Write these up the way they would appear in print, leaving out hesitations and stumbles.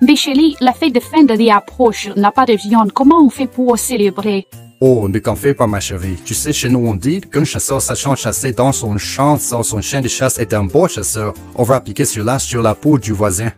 Micheli, la fête de fin d'année approche, on n'a pas de viande. Comment on fait pour célébrer? Oh, ne t'en fais pas, ma chérie. Tu sais, chez nous, on dit qu'un chasseur sachant chasser dans son champ, sans son chien de chasse est un bon chasseur. On va appliquer cela sur la peau du voisin.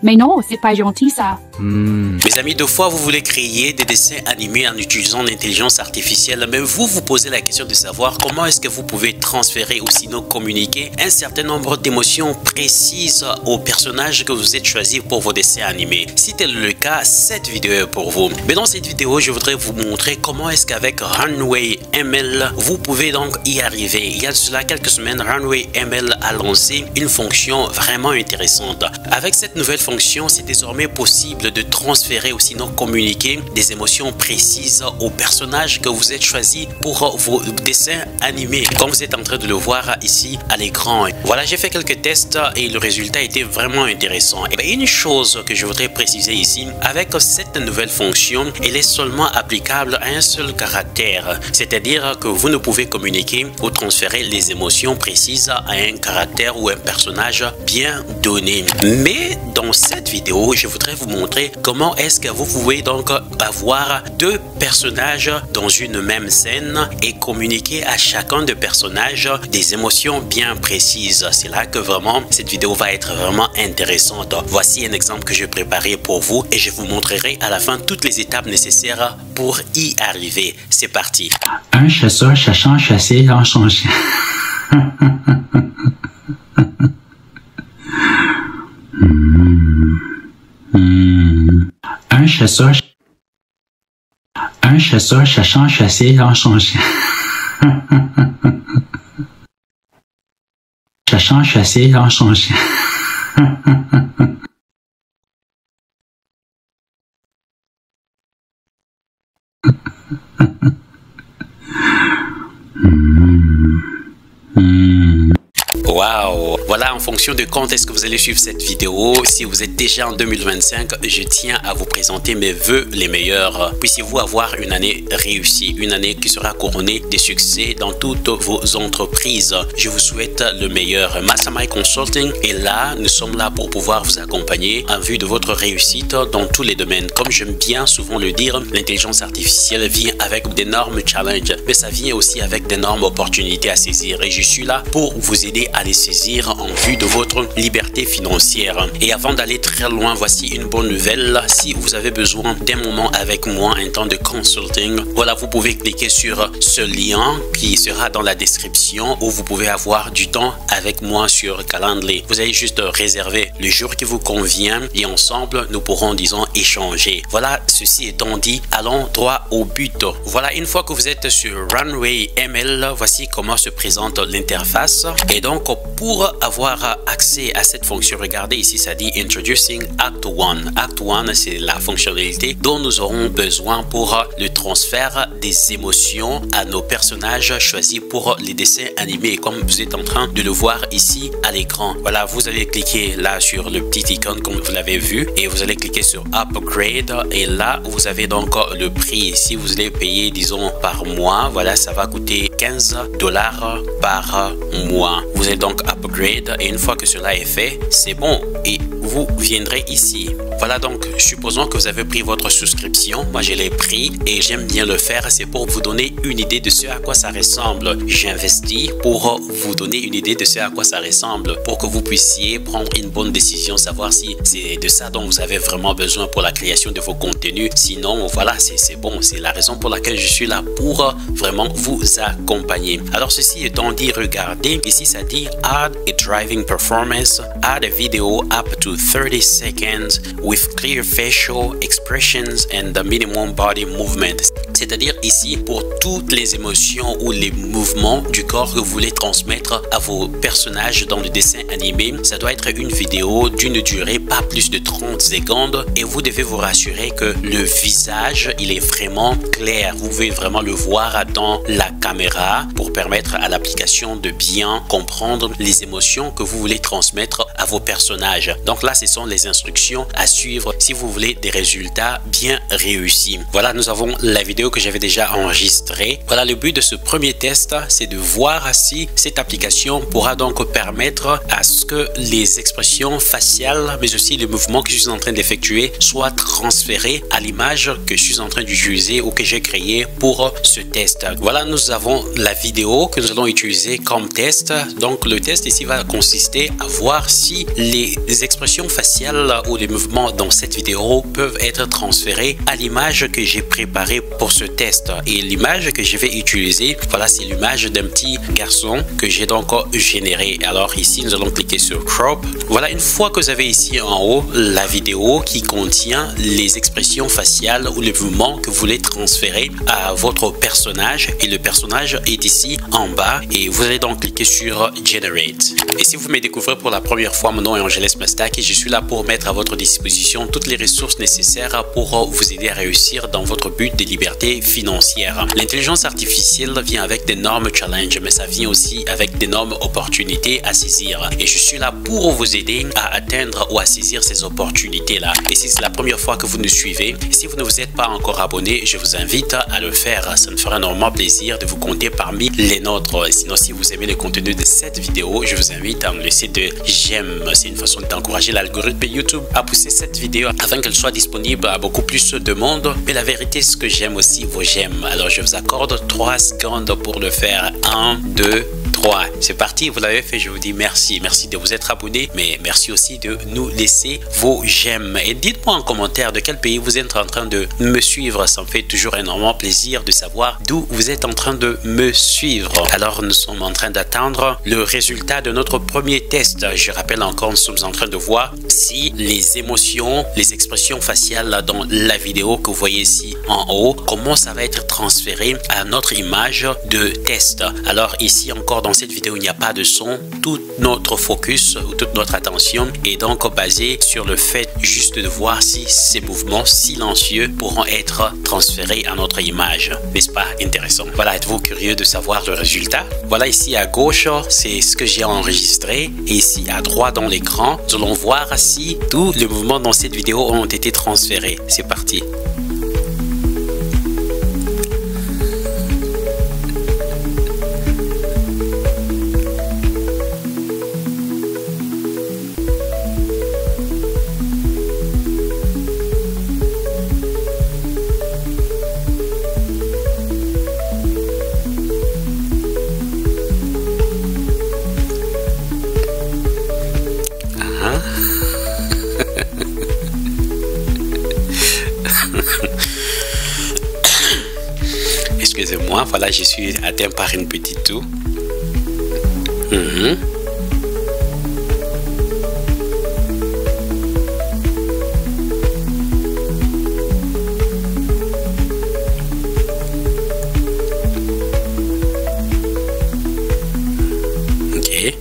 Mais non, c'est pas gentil ça. Mes amis, deux fois vous voulez créer des dessins animés en utilisant l'intelligence artificielle, mais vous posez la question de savoir comment est-ce que vous pouvez transférer ou sinon communiquer un certain nombre d'émotions précises aux personnages que vous êtes choisis pour vos dessins animés. Si tel est le cas, cette vidéo est pour vous. Mais dans cette vidéo, je voudrais vous montrer comment est-ce qu'avec Runway ML, vous pouvez donc y arriver. Il y a de cela quelques semaines, Runway ML a lancé une fonction vraiment intéressante. Avec cette nouvelle fonction, c'est désormais possible de transférer ou sinon communiquer des émotions précises aux personnages que vous êtes choisis pour vos dessins animés, comme vous êtes en train de le voir ici à l'écran. Voilà, j'ai fait quelques tests et le résultat était vraiment intéressant. Et bien, une chose que je voudrais préciser ici, avec cette nouvelle fonction, elle est seulement applicable à un seul caractère, c'est-à-dire que vous ne pouvez communiquer ou transférer les émotions précises à un caractère ou un personnage bien donné. Mais dans cette vidéo, je voudrais vous montrer comment est-ce que vous pouvez donc avoir deux personnages dans une même scène et communiquer à chacun des personnages des émotions bien précises. C'est là que vraiment cette vidéo va être vraiment intéressante. Voici un exemple que j'ai préparé pour vous et je vous montrerai à la fin toutes les étapes nécessaires pour y arriver. C'est parti. Un chasseur cherchant à chasser dans son chien. Un chasseur cherchant à chasser dans son chien. Cherchant à chasser dans son chien. Waouh! Voilà, en fonction de quand est-ce que vous allez suivre cette vidéo, si vous êtes déjà en 2025, je tiens à vous présenter mes vœux les meilleurs. Puissiez-vous avoir une année réussie, une année qui sera couronnée de succès dans toutes vos entreprises. Je vous souhaite le meilleur. Mastermind Consulting est là, nous sommes là pour pouvoir vous accompagner en vue de votre réussite dans tous les domaines. Comme j'aime bien souvent le dire, l'intelligence artificielle vient avec d'énormes challenges, mais ça vient aussi avec d'énormes opportunités à saisir. Et je suis là pour vous aider à les saisir en vue de votre liberté financière. Et avant d'aller très loin, voici une bonne nouvelle. Si vous avez besoin d'un moment avec moi, un temps de consulting, voilà, vous pouvez cliquer sur ce lien qui sera dans la description où vous pouvez avoir du temps avec moi sur Calendly. Vous allez juste réserver le jour qui vous convient et ensemble, nous pourrons, disons, échanger. Voilà, ceci étant dit, allons droit au but. Voilà, une fois que vous êtes sur Runway ML, voici comment se présente l'interface. Et donc, pour avoir accès à cette fonction, regardez ici, ça dit Introducing Act 1. Act 1, c'est la fonctionnalité dont nous aurons besoin pour le transfert des émotions à nos personnages choisis pour les dessins animés, comme vous êtes en train de le voir ici à l'écran. Voilà, vous allez cliquer là sur le petit icône comme vous l'avez vu et vous allez cliquer sur Upgrade et là, vous avez donc le prix. Ici, vous allez payer, disons, par mois. Voilà, ça va coûter $15 par mois. Vous allez donc upgrade et une fois que cela est fait, c'est bon et vous viendrez ici. Voilà, donc supposons que vous avez pris votre souscription. Moi je l'ai pris et j'aime bien le faire. C'est pour vous donner une idée de ce à quoi ça ressemble. J'investis pour vous donner une idée de ce à quoi ça ressemble, pour que vous puissiez prendre une bonne décision, savoir si c'est de ça dont vous avez vraiment besoin pour la création de vos contenus. Sinon, voilà, c'est bon. C'est la raison pour laquelle je suis là, pour vraiment vous accompagner. Alors ceci étant dit, regardez ici, ça dit add a driving performance, add a video up to 30 seconds with clear facial expressions and the minimum body movement. C'est-à-dire ici, pour toutes les émotions ou les mouvements du corps que vous voulez transmettre à vos personnages dans le dessin animé, ça doit être une vidéo d'une durée pas plus de 30 secondes et vous devez vous rassurer que le visage, il est vraiment clair. Vous pouvez vraiment le voir dans la caméra pour permettre à l'application de bien comprendre les émotions que vous voulez transmettre à vos personnages. Donc là, Voilà, ce sont les instructions à suivre si vous voulez des résultats bien réussis. Voilà, nous avons la vidéo que j'avais déjà enregistrée. Voilà, le but de ce premier test, c'est de voir si cette application pourra donc permettre à ce que les expressions faciales, mais aussi les mouvements que je suis en train d'effectuer soient transférés à l'image que je suis en train d'utiliser ou que j'ai créée pour ce test. Voilà, nous avons la vidéo que nous allons utiliser comme test. Donc, le test ici va consister à voir si les expressions faciales ou les mouvements dans cette vidéo peuvent être transférés à l'image que j'ai préparée pour ce test. Et l'image que je vais utiliser, voilà, c'est l'image d'un petit garçon que j'ai donc généré. Alors ici, nous allons cliquer sur Crop. Voilà, une fois que vous avez ici en haut la vidéo qui contient les expressions faciales ou les mouvements que vous voulez transférer à votre personnage, et le personnage est ici en bas, et vous allez donc cliquer sur Generate. Et si vous me découvrez pour la première fois, mon nom est Angeles Mastak et je suis là pour mettre à votre disposition toutes les ressources nécessaires pour vous aider à réussir dans votre but de liberté financière. L'intelligence artificielle vient avec d'énormes challenges, mais ça vient aussi avec d'énormes opportunités à saisir. Et je suis là pour vous aider à atteindre ou à saisir ces opportunités-là. Et si c'est la première fois que vous nous suivez, si vous ne vous êtes pas encore abonné, je vous invite à le faire. Ça me fera énormément plaisir de vous compter parmi les nôtres. Et sinon, si vous aimez le contenu de cette vidéo, je vous invite à me laisser de j'aime. C'est une façon d'encourager l'algorithme YouTube à pousser cette vidéo afin qu'elle soit disponible à beaucoup plus de monde. Mais la vérité, c'est que j'aime aussi vos j'aime. Alors, je vous accorde 3 secondes pour le faire. 1, 2, 3. C'est parti, vous l'avez fait, je vous dis merci. Merci de vous être abonné, mais merci aussi de nous laisser vos j'aime. Et dites-moi en commentaire de quel pays vous êtes en train de me suivre. Ça me fait toujours énormément plaisir de savoir d'où vous êtes en train de me suivre. Alors, nous sommes en train d'attendre le résultat de notre premier test. Je rappelle encore, nous sommes en train de voir si les émotions, les expressions faciales dans la vidéo que vous voyez ici en haut, comment ça va être transféré à notre image de test. Alors ici encore dans cette vidéo, il n'y a pas de son. Tout notre focus ou toute notre attention est donc basé sur le fait juste de voir si ces mouvements silencieux pourront être transférés à notre image. N'est-ce pas intéressant? Voilà, êtes-vous curieux de savoir le résultat? Voilà, ici à gauche, c'est ce que j'ai enregistré. Et ici à droite dans l'écran, nous allons voir si tous les mouvements dans cette vidéo ont été transférés. C'est parti. Excusez-moi, voilà, je suis atteint par une petite toux. Ok.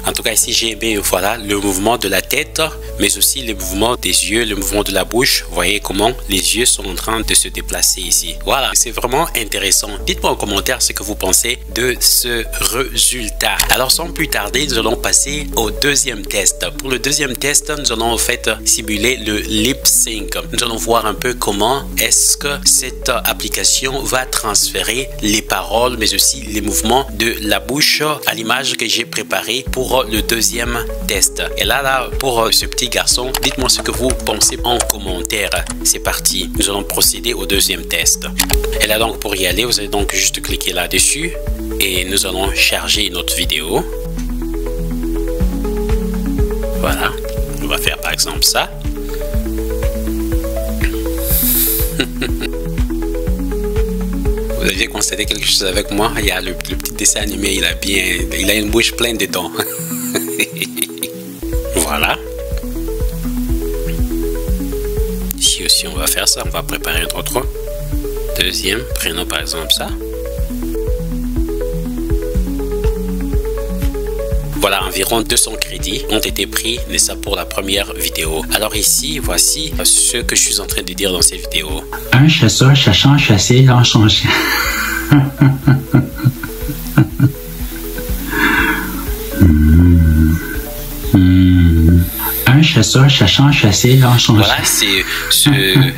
En tout cas, ici, j'ai aimé, voilà, le mouvement de la tête, mais aussi le mouvement des yeux, le mouvement de la bouche. Vous voyez comment les yeux sont en train de se déplacer ici. Voilà, c'est vraiment intéressant. Dites-moi en commentaire ce que vous pensez de ce résultat. Alors, sans plus tarder, nous allons passer au deuxième test. Pour le deuxième test, nous allons en fait simuler le lip sync. Nous allons voir un peu comment est-ce que cette application va transférer les paroles, mais aussi les mouvements de la bouche à l'image que j'ai préparée pour le deuxième test. Et là, pour ce petit garçon, dites-moi ce que vous pensez en commentaire. C'est parti, nous allons procéder au deuxième test. Et là donc, pour y aller, vous allez donc juste cliquer là-dessus et nous allons charger notre vidéo. Voilà, on va faire par exemple ça. Vous avez constaté quelque chose avec moi? Il y a le petit dessin animé, il a une bouche pleine de dents. Voilà. Ici aussi, on va faire ça. On va préparer un autre. Deuxième, prenons par exemple ça. Voilà, environ 200 crédits ont été pris, mais ça pour la première vidéo. Alors ici, voici ce que je suis en train de dire dans cette vidéo. Un chasseur cherchant à chasser dans son chien. Un chasseur cherchant, chasser, l'enchanté. Voilà, c'est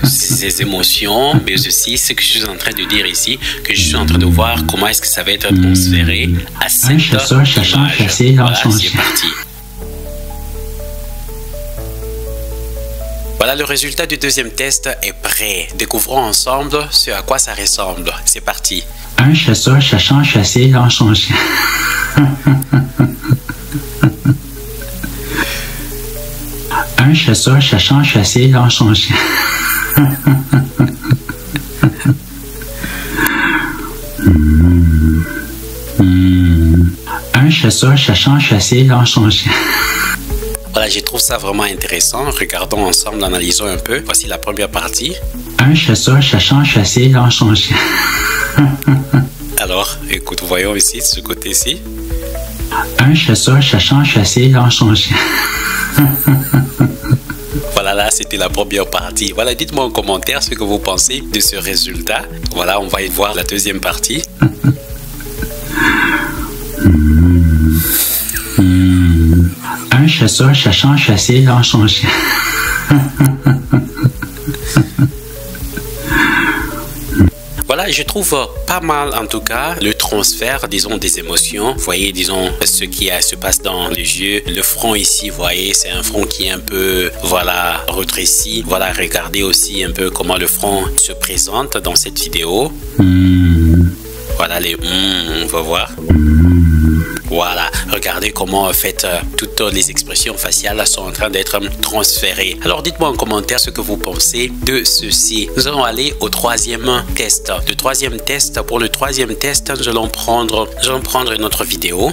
ces émotions, mais aussi ce que je suis en train de dire ici, que je suis en train de voir comment est-ce que ça va être transféré à cette Un chasseur cherchant, image. chasser, Voilà, l'enchanté. c'est parti. Voilà, le résultat du deuxième test est prêt. Découvrons ensemble ce à quoi ça ressemble. C'est parti. Un chasseur cherchant, chasser, l'enchanté. Un chasseur cherchant, chasser, l'enchanté. Un chasseur cherchant, chasser, l'enchanté. Voilà, je trouve ça vraiment intéressant. Regardons ensemble, analysons un peu. Voici la première partie. Un chasseur cherchant, chasser, l'enchanté. Alors, écoute, voyons ici, de ce côté-ci. Un chasseur cherchant, chasser, l'enchanté. Voilà, là, c'était la première partie. Voilà, dites-moi en commentaire ce que vous pensez de ce résultat. Voilà, on va y voir la deuxième partie. Un chasseur cherchant, chasser, l'enchanté. Voilà, je trouve pas mal en tout cas le transfert, disons, des émotions. Vous voyez, disons, ce qui se passe dans les yeux. Le front ici, vous voyez, c'est un front qui est un peu, voilà, rétréci. Voilà, regardez aussi un peu comment le front se présente dans cette vidéo. Voilà, on va voir. Voilà, regardez comment en fait toutes les expressions faciales sont en train d'être transférées. Alors dites-moi en commentaire ce que vous pensez de ceci. Nous allons aller au troisième test. Pour le troisième test, nous allons prendre une autre vidéo.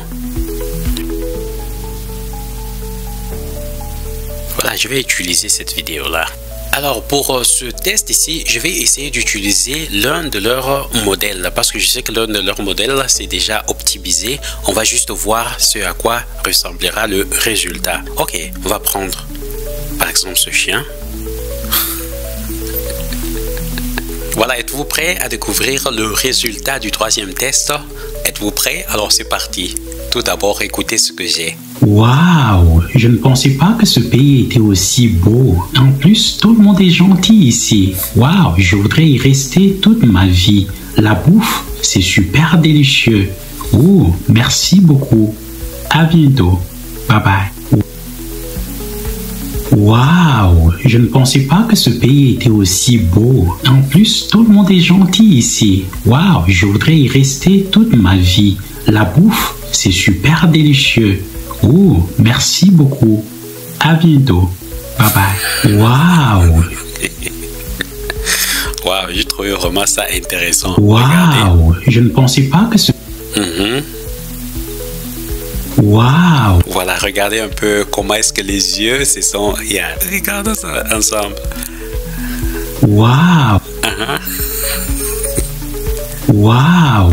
Voilà, je vais utiliser cette vidéo-là. Alors pour ce test ici, je vais essayer d'utiliser l'un de leurs modèles parce que je sais que l'un de leurs modèles c'est déjà optimisé. On va juste voir ce à quoi ressemblera le résultat. Ok, on va prendre par exemple ce chien. Voilà, êtes-vous prêt à découvrir le résultat du troisième test? Êtes-vous prêt? Alors c'est parti. Tout d'abord, écoutez ce que j'ai. Waouh, je ne pensais pas que ce pays était aussi beau. En plus, tout le monde est gentil ici. Waouh, je voudrais y rester toute ma vie. La bouffe, c'est super délicieux. Oh, merci beaucoup. À bientôt. Bye bye. Waouh, je ne pensais pas que ce pays était aussi beau. En plus, tout le monde est gentil ici. Waouh, je voudrais y rester toute ma vie. La bouffe, c'est super délicieux. Oh, merci beaucoup. À bientôt. Bye bye. Waouh. Waouh, j'ai trouvé vraiment ça intéressant. Waouh, je ne pensais pas que ce... Waouh. Voilà, regardez un peu comment est-ce que les yeux se sont... Regardons ça ensemble. Waouh. Waouh.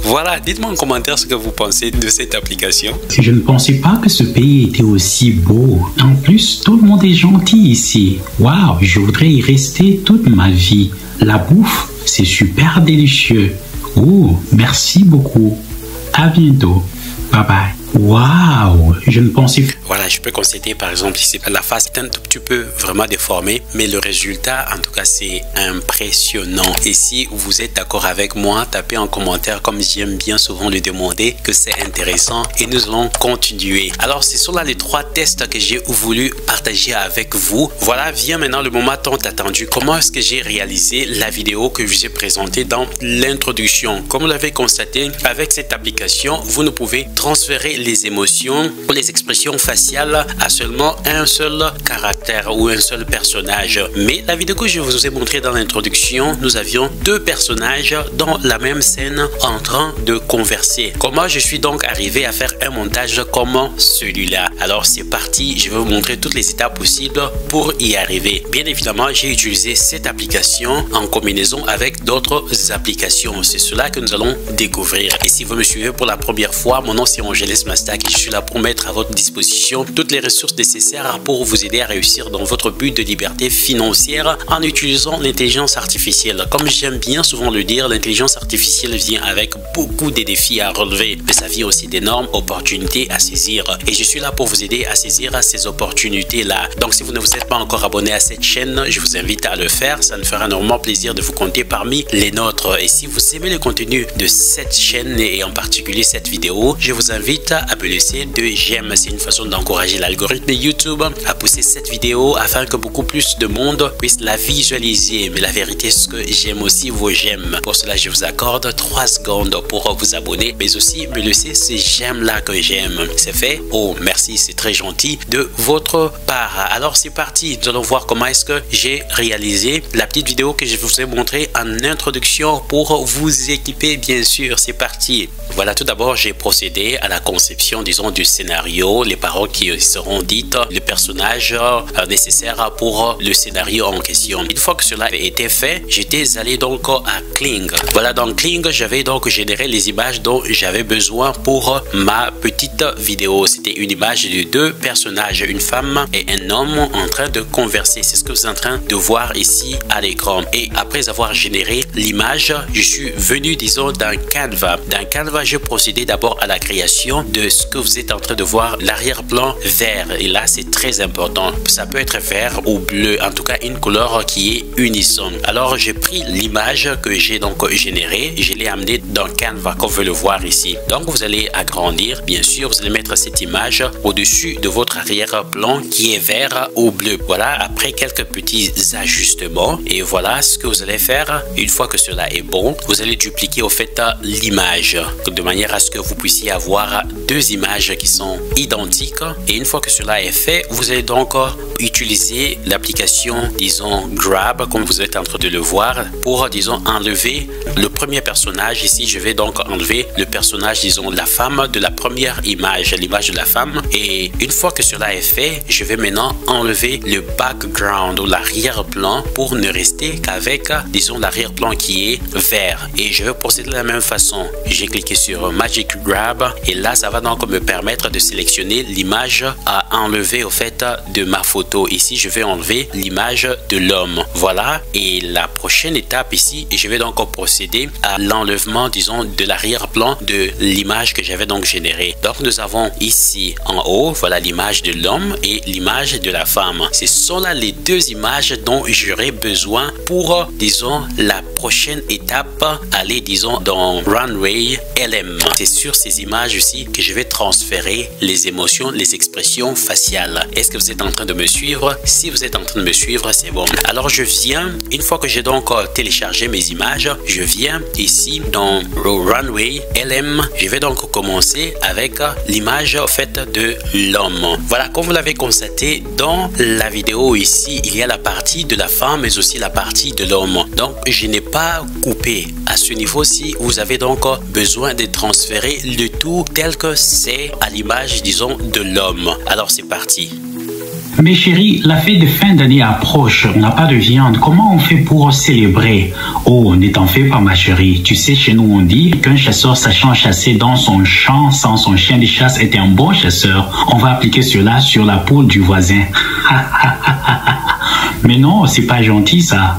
Voilà, dites-moi en commentaire ce que vous pensez de cette application. Je ne pensais pas que ce pays était aussi beau. En plus, tout le monde est gentil ici. Waouh, je voudrais y rester toute ma vie. La bouffe, c'est super délicieux. Oh, merci beaucoup. À bientôt. Bye bye. Waouh, je ne pensais pas... Voilà, je peux constater par exemple ici, la face est un tout petit peu vraiment déformée, mais le résultat, en tout cas, c'est impressionnant. Et si vous êtes d'accord avec moi, tapez en commentaire, comme j'aime bien souvent le demander, que c'est intéressant et nous allons continuer. Alors, ce sont là les trois tests que j'ai voulu partager avec vous. Voilà, vient maintenant le moment tant attendu. Comment est-ce que j'ai réalisé la vidéo que je vous ai présentée dans l'introduction? Comme vous l'avez constaté, avec cette application, vous ne pouvez transférer les émotions ou les expressions faciales à seulement un seul caractère ou un seul personnage. Mais la vidéo que je vous ai montré dans l'introduction, nous avions deux personnages dans la même scène en train de converser. Comment je suis donc arrivé à faire un montage comme celui-là? Alors c'est parti, je vais vous montrer toutes les étapes possibles pour y arriver. Bien évidemment, j'ai utilisé cette application en combinaison avec d'autres applications. C'est cela que nous allons découvrir. Et si vous me suivez pour la première fois, mon nom c'est Angeles Mathieu. Mastack et je suis là pour mettre à votre disposition toutes les ressources nécessaires pour vous aider à réussir dans votre but de liberté financière en utilisant l'intelligence artificielle. Comme j'aime bien souvent le dire, l'intelligence artificielle vient avec beaucoup de défis à relever, mais ça vient aussi d'énormes opportunités à saisir. Et je suis là pour vous aider à saisir ces opportunités-là. Donc si vous ne vous êtes pas encore abonné à cette chaîne, je vous invite à le faire. Ça me fera énormément plaisir de vous compter parmi les nôtres. Et si vous aimez le contenu de cette chaîne et en particulier cette vidéo, je vous invite à me laisser 2 j'aime. C'est une façon d'encourager l'algorithme YouTube à pousser cette vidéo afin que beaucoup plus de monde puisse la visualiser. Mais la vérité, c'est que j'aime aussi vos j'aime. Pour cela, je vous accorde 3 secondes pour vous abonner, mais aussi me laisser ces j'aime là que j'aime. C'est fait? Oh, merci, c'est très gentil de votre part. Alors c'est parti, nous allons voir comment est-ce que j'ai réalisé la petite vidéo que je vous ai montrée en introduction pour vous équiper, bien sûr. C'est parti. Voilà, tout d'abord, j'ai procédé à la conception, disons, du scénario, les paroles qui seront dites, le personnage nécessaire pour le scénario en question. Une fois que cela avait été fait, j'étais allé donc à Kling. Voilà, dans Kling, j'avais donc généré les images dont j'avais besoin pour ma petite vidéo. C'était une image de 2 personnages, une femme et un homme en train de converser. C'est ce que vous êtes en train de voir ici à l'écran. Et après avoir généré l'image, je suis venu, disons, dans Canva. Dans Canva, je procédais d'abord à la création de ce que vous êtes en train de voir, l'arrière-plan vert. Et là, c'est très important. Ça peut être vert ou bleu, en tout cas une couleur qui est unisson. Alors, j'ai pris l'image que j'ai donc générée, je l'ai amenée dans Canva, comme vous le voir ici. Donc, vous allez agrandir, bien sûr, vous allez mettre cette image au-dessus de votre arrière-plan qui est vert ou bleu. Voilà, après quelques petits ajustements, et voilà ce que vous allez faire. Une fois que cela est bon, vous allez dupliquer au fait l'image de manière à ce que vous puissiez avoir 2 images qui sont identiques. Et une fois que cela est fait, vous allez donc utiliser l'application, disons, Grab, comme vous êtes en train de le voir, pour, disons, enlever le premier personnage. Ici, je vais donc enlever le personnage, disons, la femme de la première image, l'image de la femme. Et une fois que cela est fait, je vais maintenant enlever le background ou l'arrière-plan pour ne rester qu'avec, disons, l'arrière-plan qui est vert. Et je vais procéder de la même façon. J'ai cliqué sur Magic Grab et là, ça va donc me permettre de sélectionner l'image à enlever au fait de ma photo. Ici, je vais enlever l'image de l'homme. Voilà. Et la prochaine étape ici, je vais donc procéder à l'enlèvement, disons, de l'arrière-plan de l'image que j'avais donc générée. Donc, nous avons ici en haut, voilà l'image de l'homme et l'image de la femme. Ce sont là les 2 images dont j'aurai besoin pour, disons, la prochaine étape, aller, disons, dans Runway LM. C'est sur ces images aussi que je vais transférer les émotions, les expressions faciales. Est-ce que vous êtes en train de me suivre? Si vous êtes en train de me suivre, c'est bon. Alors, je viens, une fois que j'ai donc téléchargé mes images, je viens ici dans Runway LM. Je vais donc commencer avec l'image au fait de l'homme. Voilà, comme vous l'avez constaté dans la vidéo ici, il y a la partie de la femme mais aussi la partie de l'homme. Donc, je n'ai pas coupé. À ce niveau-ci, vous avez donc besoin de transférer le tout tel que c'est à l'image, disons, de l'homme. Alors, c'est parti. Mais chérie, la fête de fin d'année approche, on n'a pas de viande. Comment on fait pour célébrer? Oh, ne t'en fais pas ma chérie. Tu sais, chez nous on dit qu'un chasseur sachant chasser dans son champ sans son chien de chasse est un bon chasseur. On va appliquer cela sur la poule du voisin. Mais non, c'est pas gentil ça.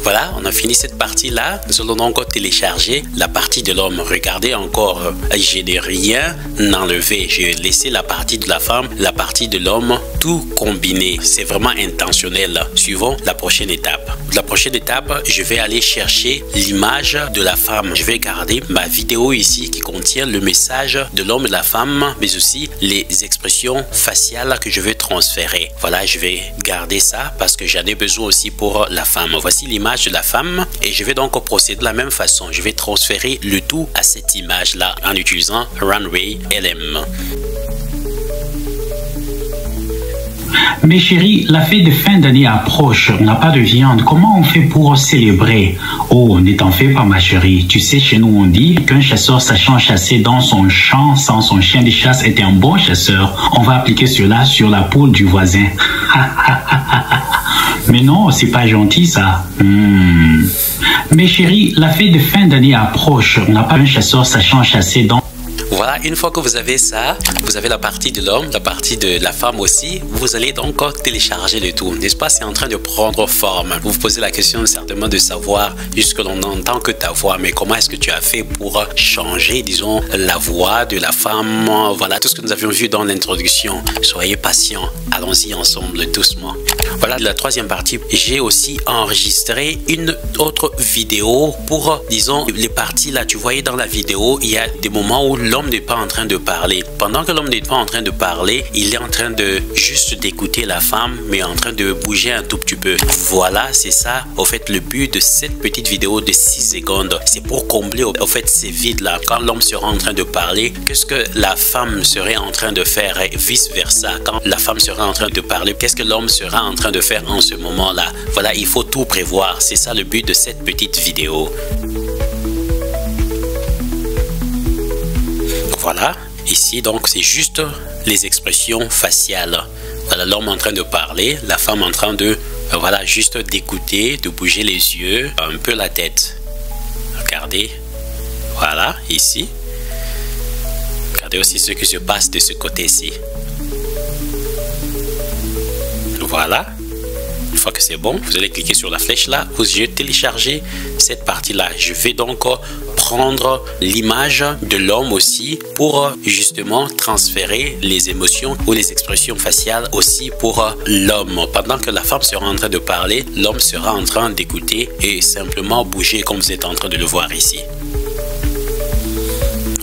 Voilà, on a fini cette partie-là. Nous allons donc télécharger la partie de l'homme. Regardez encore, je n'ai rien enlevé. J'ai laissé la partie de la femme, la partie de l'homme, tout combiné. C'est vraiment intentionnel. Suivons la prochaine étape. La prochaine étape, je vais aller chercher l'image de la femme. Je vais garder ma vidéo ici qui contient le message de l'homme et de la femme, mais aussi les expressions faciales que je vais transférer. Voilà, je vais garder ça parce que j'en ai besoin aussi pour la femme. Voici l'image de la femme et je vais donc procéder de la même façon. Je vais transférer le tout à cette image-là en utilisant Runway LM. Mais chérie, la fête de fin d'année approche, on n'a pas de viande. Comment on fait pour célébrer? Oh, ne t'en fais pas ma chérie. Tu sais, chez nous on dit qu'un chasseur sachant chasser dans son champ sans son chien de chasse est un bon chasseur. On va appliquer cela sur la poule du voisin. Mais non, c'est pas gentil ça. Mais chérie, la fête de fin d'année approche. On n'a pas un chasseur sachant chasser dans... Voilà, une fois que vous avez ça, vous avez la partie de l'homme, la partie de la femme aussi. Vous allez donc télécharger le tout, n'est-ce pas? C'est en train de prendre forme. Vous vous posez la question certainement de savoir, puisque l'on n'entend que ta voix, mais comment est-ce que tu as fait pour changer, disons, la voix de la femme? Voilà, tout ce que nous avions vu dans l'introduction. Soyez patients, allons-y ensemble, doucement. Voilà la troisième partie. J'ai aussi enregistré une autre vidéo pour, disons, les parties là. Tu voyais dans la vidéo, il y a des moments où l'homme n'est pas en train de parler. Pendant que l'homme n'est pas en train de parler, il est en train de juste d'écouter la femme, mais en train de bouger un tout petit peu. Voilà, c'est ça, au fait, le but de cette petite vidéo de 6 secondes. C'est pour combler, au fait, ces vides-là. Quand l'homme sera en train de parler, qu'est-ce que la femme serait en train de faire et vice-versa. Quand la femme sera en train de parler, qu'est-ce que l'homme sera en train de faire en ce moment-là? Voilà, il faut tout prévoir. C'est ça le but de cette petite vidéo. Voilà, ici donc c'est juste les expressions faciales. Voilà, l'homme en train de parler, la femme en train de, voilà, juste d'écouter, de bouger les yeux, un peu la tête. Regardez, voilà, ici. Regardez aussi ce qui se passe de ce côté-ci. Voilà. Une fois que c'est bon, vous allez cliquer sur la flèche là, vous allez télécharger cette partie-là. Je vais donc prendre l'image de l'homme aussi pour justement transférer les émotions ou les expressions faciales aussi pour l'homme. Pendant que la femme sera en train de parler, l'homme sera en train d'écouter et simplement bouger comme vous êtes en train de le voir ici.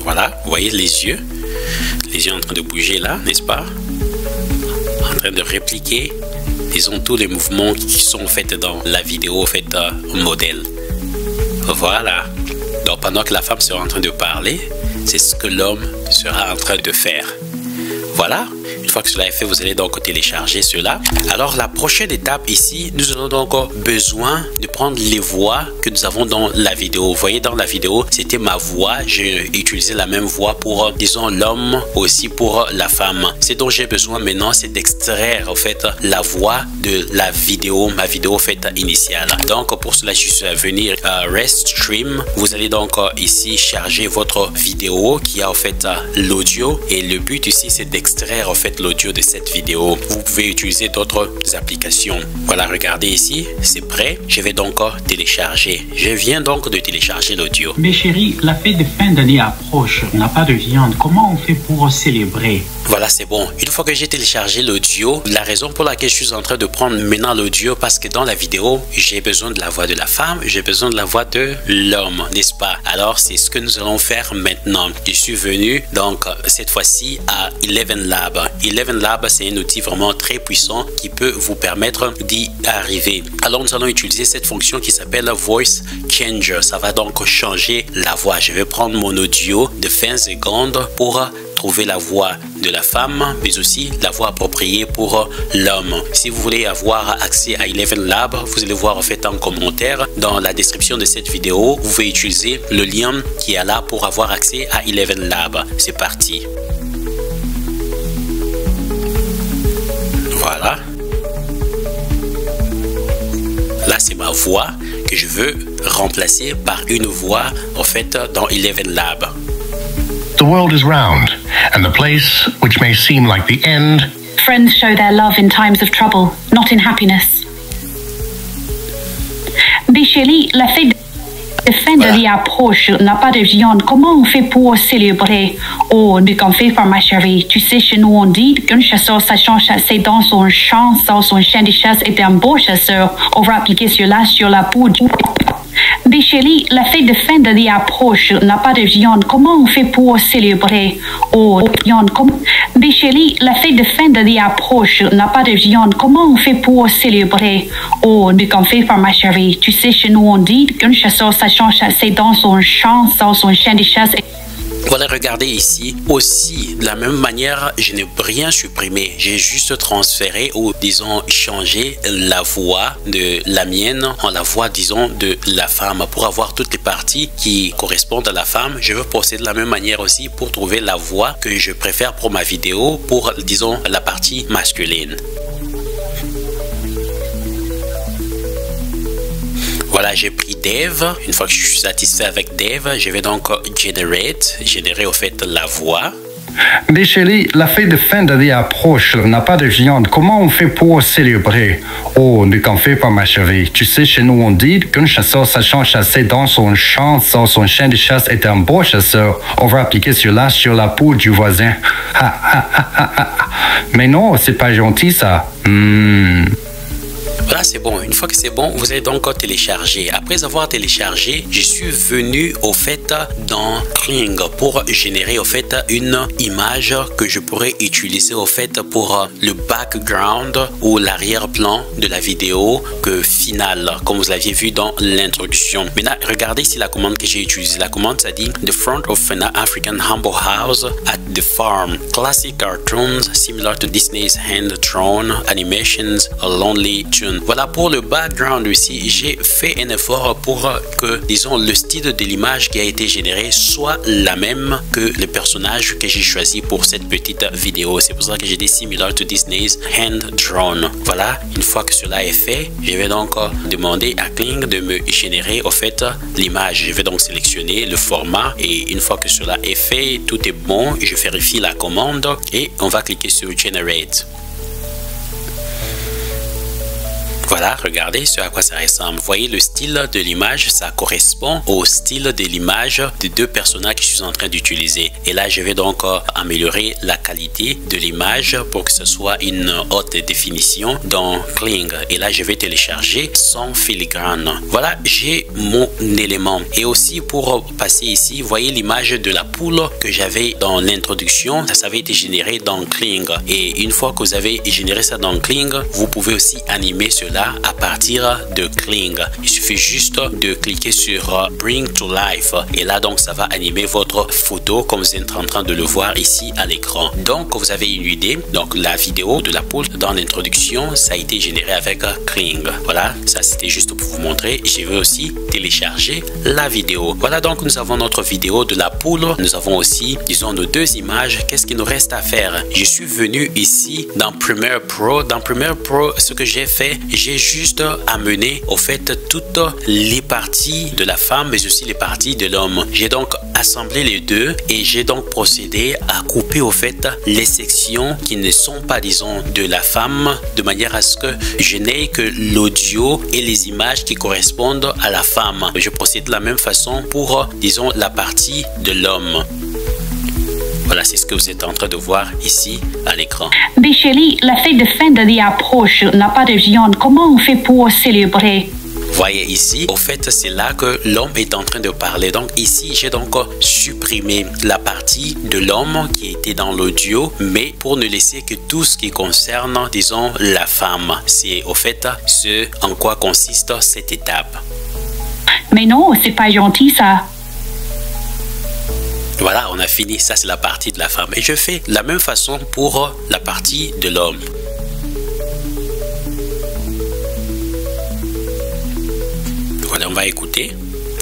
Voilà, vous voyez les yeux en train de bouger là, n'est-ce pas? En train de répliquer, disons, tous les mouvements qui sont faits dans la vidéo, faite modèle. Voilà. Donc, pendant que la femme sera en train de parler, c'est ce que l'homme sera en train de faire. Voilà. Une fois que cela est fait, vous allez donc télécharger cela. Alors, la prochaine étape ici, nous avons donc besoin de prendre les voix que nous avons dans la vidéo. Vous voyez, dans la vidéo, c'était ma voix. J'ai utilisé la même voix pour, disons, l'homme, aussi pour la femme. Ce dont j'ai besoin maintenant, c'est d'extraire, en fait, la voix de la vidéo, ma vidéo faite initiale. Donc, pour cela, je suis venu à Restream. Vous allez donc ici charger votre vidéo qui a, en fait, l'audio. Et le but ici, c'est d'extraire, en fait, l'audio de cette vidéo. Vous pouvez utiliser d'autres applications. Voilà, regardez ici, c'est prêt. Je vais donc télécharger. Je viens donc de télécharger l'audio. Mais chérie, la fête de fin d'année approche. On n'a pas de viande. Comment on fait pour célébrer? Voilà, c'est bon. Une fois que j'ai téléchargé l'audio, la raison pour laquelle je suis en train de prendre maintenant l'audio, parce que dans la vidéo, j'ai besoin de la voix de la femme, j'ai besoin de la voix de l'homme, n'est-ce pas? Alors, c'est ce que nous allons faire maintenant. Je suis venu, donc, cette fois-ci à ElevenLab. ElevenLab, c'est un outil vraiment très puissant qui peut vous permettre d'y arriver. Alors, nous allons utiliser cette fonction qui s'appelle Voice Changer. Ça va donc changer la voix. Je vais prendre mon audio de 20 secondes pour trouver la voix de la femme, mais aussi la voix appropriée pour l'homme. Si vous voulez avoir accès à ElevenLab, vous allez voir en fait en commentaire dans la description de cette vidéo. Vous pouvez utiliser le lien qui est là pour avoir accès à ElevenLab. C'est parti. Voilà. Là, c'est ma voix que je veux remplacer par une voix en fait dans ElevenLab. The world is round, and the place which may seem like the end. Friends show their love in times of trouble, not in happiness. Béchélie, la fête de fin d'année approche, n'a pas de viande. Comment on fait pour célébrer? Oh, du café par ma chérie. Tu sais, chez nous, on dit qu'un chasseur sachant chasser dans son champ de chasse est un beau chasseur. On va appliquer cela sur la peau du... Béchélie, la fête de fin d'année approche, n'a pas de viande. Comment on fait pour célébrer? Oh, viande, Béchélie, la fête de fin d'année approche, n'a pas de viande. Comment on fait pour célébrer? Oh, du café par ma chérie. Tu sais, chez nous, on dit qu'un chasseur sachant chasser dans son champ de chasse est... Voilà, regardez ici. Aussi, de la même manière, je n'ai rien supprimé. J'ai juste transféré ou, disons, changé la voix de la mienne en la voix, disons, de la femme. Pour avoir toutes les parties qui correspondent à la femme, je veux procéder de la même manière aussi pour trouver la voix que je préfère pour ma vidéo, pour, disons, la partie masculine. Voilà, j'ai pris Dev. Une fois que je suis satisfait avec Dev, je vais donc générer au fait la voix. Mais chérie, la fête de fin d'année approche, on n'a pas de viande. Comment on fait pour célébrer? Oh, ne t'en fais pas, ma chérie. Tu sais, chez nous, on dit qu'un chasseur sachant chasser dans son champ sans son chien de chasse est un bon chasseur. On va appliquer sur la peau du voisin. Mais non, c'est pas gentil, ça. Voilà, c'est bon. Une fois que c'est bon, vous allez donc télécharger. Après avoir téléchargé, je suis venu au fait dans Kling pour générer au fait une image que je pourrais utiliser au fait pour le background ou l'arrière-plan de la vidéo finale, comme vous l'aviez vu dans l'introduction. Maintenant, regardez ici la commande que j'ai utilisée. La commande, ça dit The front of an African humble house at the farm. Classic cartoons similar to Disney's hand-drawn animations, a lonely tune. Voilà pour le background ici, j'ai fait un effort pour que, disons, le style de l'image qui a été généré soit la même que le personnage que j'ai choisi pour cette petite vidéo. C'est pour ça que j'ai dit similar to Disney's hand-drawn. Voilà, une fois que cela est fait, je vais donc demander à Kling de me générer au fait l'image. Je vais donc sélectionner le format et une fois que cela est fait, tout est bon. Je vérifie la commande et on va cliquer sur Generate. Voilà, regardez ce à quoi ça ressemble. Vous voyez le style de l'image, ça correspond au style de l'image des deux personnages que je suis en train d'utiliser. Et là, je vais donc améliorer la qualité de l'image pour que ce soit une haute définition dans Kling. Et là, je vais télécharger sans filigrane. Voilà, j'ai mon élément. Et aussi pour passer ici, vous voyez l'image de la poule que j'avais dans l'introduction. Ça avait été généré dans Kling. Et une fois que vous avez généré ça dans Kling, vous pouvez aussi animer cela à partir de Kling. Il suffit juste de cliquer sur Bring to Life et là donc ça va animer votre photo comme vous êtes en train de le voir ici à l'écran. Donc vous avez une idée, donc la vidéo de la poule dans l'introduction ça a été généré avec Kling. Voilà, ça c'était juste pour vous montrer. Je vais aussi télécharger la vidéo. Voilà, donc nous avons notre vidéo de la poule. Nous avons aussi, disons, nos deux images. Qu'est-ce qu'il nous reste à faire? Je suis venu ici dans Premiere Pro. Dans Premiere Pro, ce que j'ai fait, j'ai juste amené au fait toutes les parties de la femme mais aussi les parties de l'homme. J'ai donc assemblé les deux et j'ai donc procédé à couper au fait les sections qui ne sont pas, disons, de la femme de manière à ce que je n'ai que l'audio et les images qui correspondent à la femme. Je procède de la même façon pour, disons, la partie de l'homme. Voilà, c'est ce que vous êtes en train de voir ici à l'écran. Mais chérie, la fête de fin d'année approche, on n'a pas de viande. Comment on fait pour célébrer? Voyez ici, au fait, c'est là que l'homme est en train de parler. Donc ici, j'ai donc supprimé la partie de l'homme qui était dans l'audio, mais pour ne laisser que tout ce qui concerne, disons, la femme. C'est au fait ce en quoi consiste cette étape. Mais non, c'est pas gentil ça. Voilà, on a fini. Ça, c'est la partie de la femme. Et je fais la même façon pour la partie de l'homme. Voilà, on va écouter.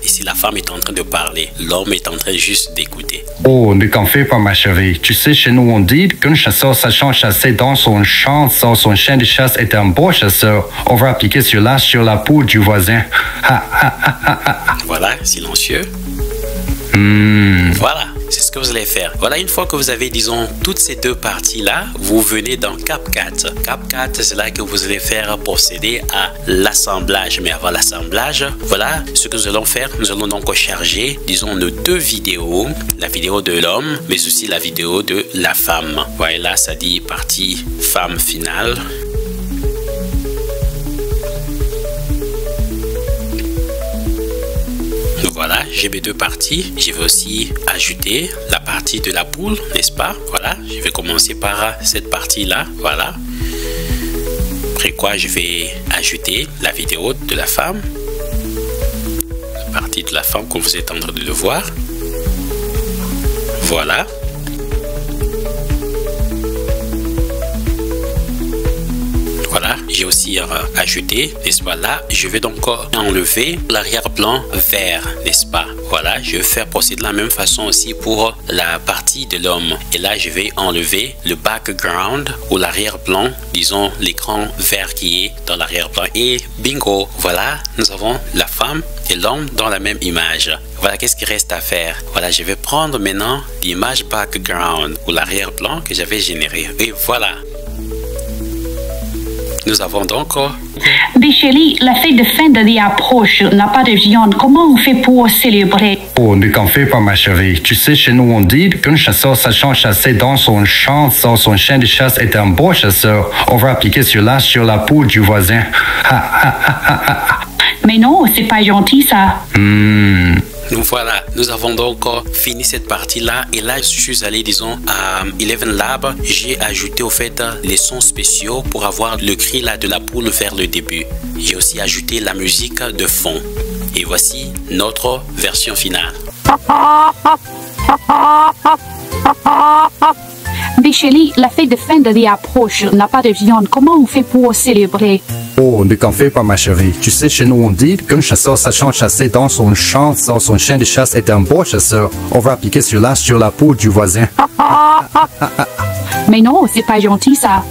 Ici, la femme est en train de parler. L'homme est en train juste d'écouter. Oh, ne t'en fais pas, ma chérie. Tu sais, chez nous, on dit qu'un chasseur sachant chasser dans son champ sans son chien de chasse est un bon chasseur. On va appliquer sur la peau du voisin. Voilà, silencieux. Voilà, c'est ce que vous allez faire. Voilà, une fois que vous avez, disons, toutes ces deux parties-là, vous venez dans CapCut. CapCut, c'est là que vous allez faire procéder à l'assemblage. Mais avant l'assemblage, voilà ce que nous allons faire. Nous allons donc charger, disons, nos deux vidéos. La vidéo de l'homme, mais aussi la vidéo de la femme. Voilà, là, ça dit partie femme finale. Voilà, j'ai mes deux parties. Je vais aussi ajouter la partie de la poule, n'est-ce pas? Voilà, je vais commencer par cette partie-là. Voilà. Après quoi, je vais ajouter la vidéo de la femme. La partie de la femme, comme vous êtes en train de le voir. Voilà. Voilà, j'ai aussi ajouté, n'est-ce pas, là, je vais donc enlever l'arrière-plan vert, n'est-ce pas. Voilà, je vais faire procéder de la même façon aussi pour la partie de l'homme. Et là, je vais enlever le background ou l'arrière-plan, disons l'écran vert qui est dans l'arrière-plan. Et bingo, voilà, nous avons la femme et l'homme dans la même image. Voilà, qu'est-ce qu'il reste à faire? Voilà, je vais prendre maintenant l'image background ou l'arrière-plan que j'avais généré. Et voilà. Nous avons donc... Bicheli, la fête de fin d'année approche, n'a pas de viande. Comment on fait pour célébrer? Oh, ne t'en fais pas, ma chérie. Tu sais, chez nous, on dit qu'un chasseur sachant chasser dans son champ, sans son chien de chasse est un bon chasseur. On va appliquer cela sur la peau du voisin. Mais non, c'est pas gentil, ça. Voilà, nous avons donc fini cette partie-là. Et là, je suis allé, disons, à Eleven Lab. J'ai ajouté, au fait, les sons spéciaux pour avoir le cri là de la poule vers le début. J'ai aussi ajouté la musique de fond. Et voici notre version finale. Bicheli, la fête de fin d'année approche, n'a pas de viande. Comment on fait pour célébrer? Oh, ne t'en fais pas, ma chérie. Tu sais, chez nous, on dit qu'un chasseur sachant chasser dans son champ, sans son chien de chasse est un bon chasseur. On va appliquer cela sur la peau du voisin. Mais non, c'est pas gentil, ça.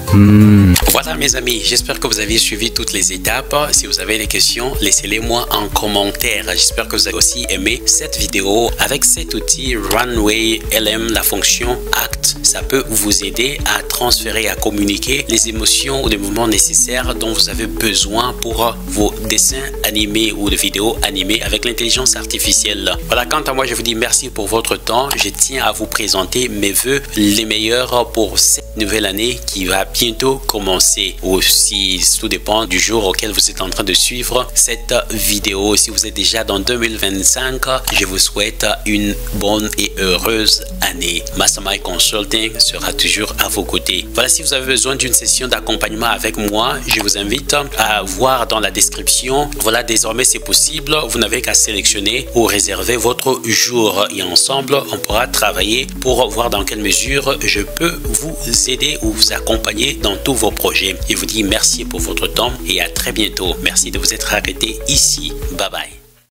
Voilà, mes amis, j'espère que vous avez suivi toutes les étapes. Si vous avez des questions, laissez-les-moi en commentaire. J'espère que vous avez aussi aimé cette vidéo. Avec cet outil Runway LM, la fonction Act, ça peut vous aider à transférer, à communiquer les émotions ou les mouvements nécessaires dont vous avez besoin pour vos dessins animés ou de vidéos animées avec l'intelligence artificielle. Voilà, quant à moi, je vous dis merci pour votre temps. Je tiens à vous présenter mes vœux les meilleurs pour cette nouvelle année qui va bientôt commencer. Aussi, tout dépend du jour auquel vous êtes en train de suivre cette vidéo. Si vous êtes déjà dans 2025, je vous souhaite une bonne et heureuse année. Mastermind Consulting sera toujours à vos côtés. Voilà, si vous avez besoin d'une session d'accompagnement avec moi, je vous invite à voir dans la description. Voilà, désormais c'est possible. Vous n'avez qu'à sélectionner ou réserver votre jour et ensemble, on pourra travailler pour voir dans quelle mesure je peux vous aider ou vous accompagner dans tous vos projets. Je vous dis merci pour votre temps et à très bientôt. Merci de vous être arrêté ici. Bye bye.